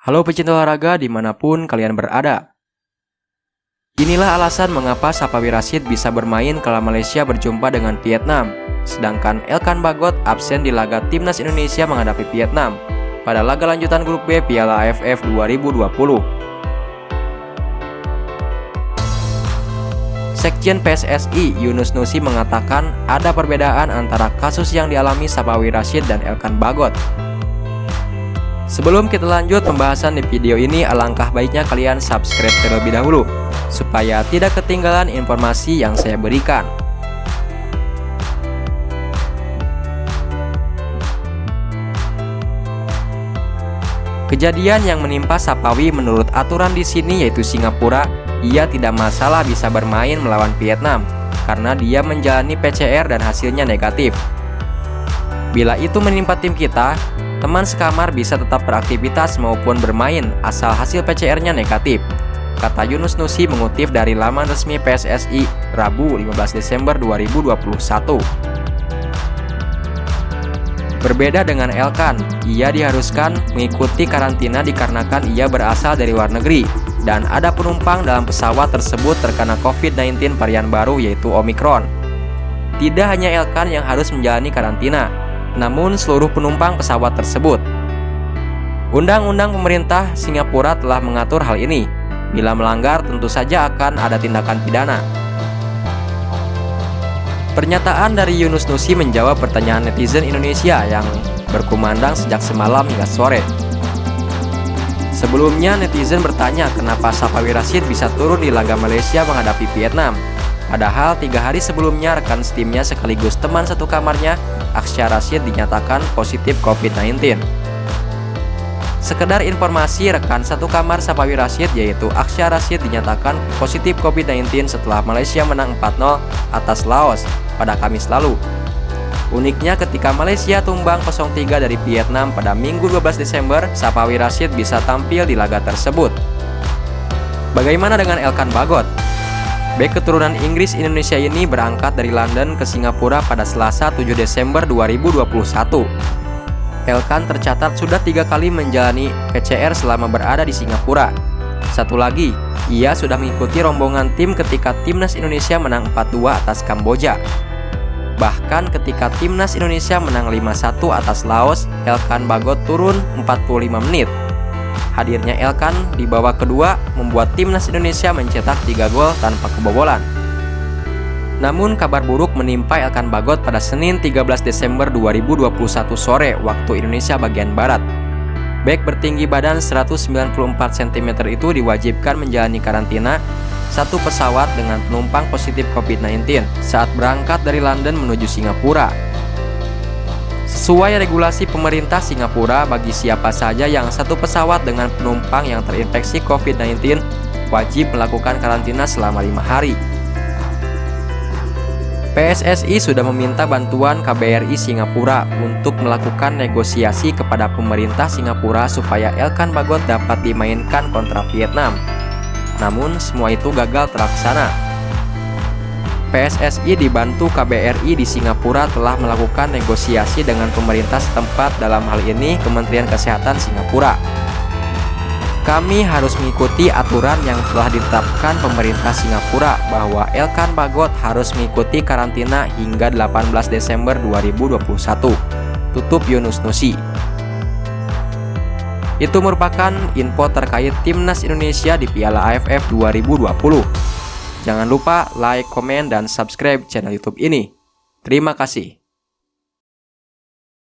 Halo pecinta olahraga dimanapun kalian berada. Inilah alasan mengapa Sapawi Rachid bisa bermain kala Malaysia berjumpa dengan Vietnam, sedangkan Elkan Bagot absen di laga Timnas Indonesia menghadapi Vietnam pada laga lanjutan grup B Piala AFF 2020. Sekjen PSSI Yunus Nusi mengatakan ada perbedaan antara kasus yang dialami Sapawi Rachid dan Elkan Bagot. Sebelum kita lanjut pembahasan di video ini, alangkah baiknya kalian subscribe terlebih dahulu supaya tidak ketinggalan informasi yang saya berikan. Kejadian yang menimpa Sapawi menurut aturan di sini yaitu Singapura, ia tidak masalah bisa bermain melawan Vietnam karena dia menjalani PCR dan hasilnya negatif. Bila itu menimpa tim kita, teman sekamar bisa tetap beraktivitas maupun bermain asal hasil PCR-nya negatif, kata Yunus Nusi mengutip dari laman resmi PSSI Rabu 15 Desember 2021. Berbeda dengan Elkan, ia diharuskan mengikuti karantina dikarenakan ia berasal dari luar negeri dan ada penumpang dalam pesawat tersebut terkena COVID-19 varian baru yaitu Omicron. Tidak hanya Elkan yang harus menjalani karantina, namun seluruh penumpang pesawat tersebut. Undang-undang pemerintah Singapura telah mengatur hal ini. Bila melanggar tentu saja akan ada tindakan pidana. Pernyataan dari Yunus Nusi menjawab pertanyaan netizen Indonesia yang berkumandang sejak semalam hingga sore. Sebelumnya netizen bertanya kenapa Sapawi Rachid bisa turun di laga Malaysia menghadapi Vietnam. Padahal 3 hari sebelumnya rekan setimnya sekaligus teman satu kamarnya, Aksya Rachid, dinyatakan positif COVID-19. Sekedar informasi, rekan satu kamar Sapawi Rachid yaitu Aksya Rachid dinyatakan positif COVID-19 setelah Malaysia menang 4-0 atas Laos pada Kamis lalu. Uniknya ketika Malaysia tumbang 0-3 dari Vietnam pada Minggu 12 Desember, Sapawi Rachid bisa tampil di laga tersebut. Bagaimana dengan Elkan Bagot? Bek keturunan Inggris Indonesia ini berangkat dari London ke Singapura pada Selasa 7 Desember 2021. Elkan tercatat sudah 3 kali menjalani PCR selama berada di Singapura. Satu lagi, ia sudah mengikuti rombongan tim ketika Timnas Indonesia menang 4-2 atas Kamboja. Bahkan ketika Timnas Indonesia menang 5-1 atas Laos, Elkan Bagot turun 45 menit. Hadirnya Elkan di babak kedua membuat Timnas Indonesia mencetak 3 gol tanpa kebobolan. Namun kabar buruk menimpa Elkan Bagot pada Senin 13 Desember 2021 sore waktu Indonesia bagian barat. Bek bertinggi badan 194 cm itu diwajibkan menjalani karantina satu pesawat dengan penumpang positif COVID-19 saat berangkat dari London menuju Singapura. Sesuai regulasi pemerintah Singapura, bagi siapa saja yang satu pesawat dengan penumpang yang terinfeksi COVID-19 wajib melakukan karantina selama 5 hari. PSSI sudah meminta bantuan KBRI Singapura untuk melakukan negosiasi kepada pemerintah Singapura supaya Elkan Bagot dapat dimainkan kontra Vietnam. Namun semua itu gagal terlaksana. PSSI dibantu KBRI di Singapura telah melakukan negosiasi dengan pemerintah setempat, dalam hal ini Kementerian Kesehatan Singapura. Kami harus mengikuti aturan yang telah ditetapkan pemerintah Singapura bahwa Elkan Bagot harus mengikuti karantina hingga 18 Desember 2021, tutup Yunus Nusi. Itu merupakan info terkait Timnas Indonesia di Piala AFF 2020. Jangan lupa like, komen, dan subscribe channel YouTube ini. Terima kasih.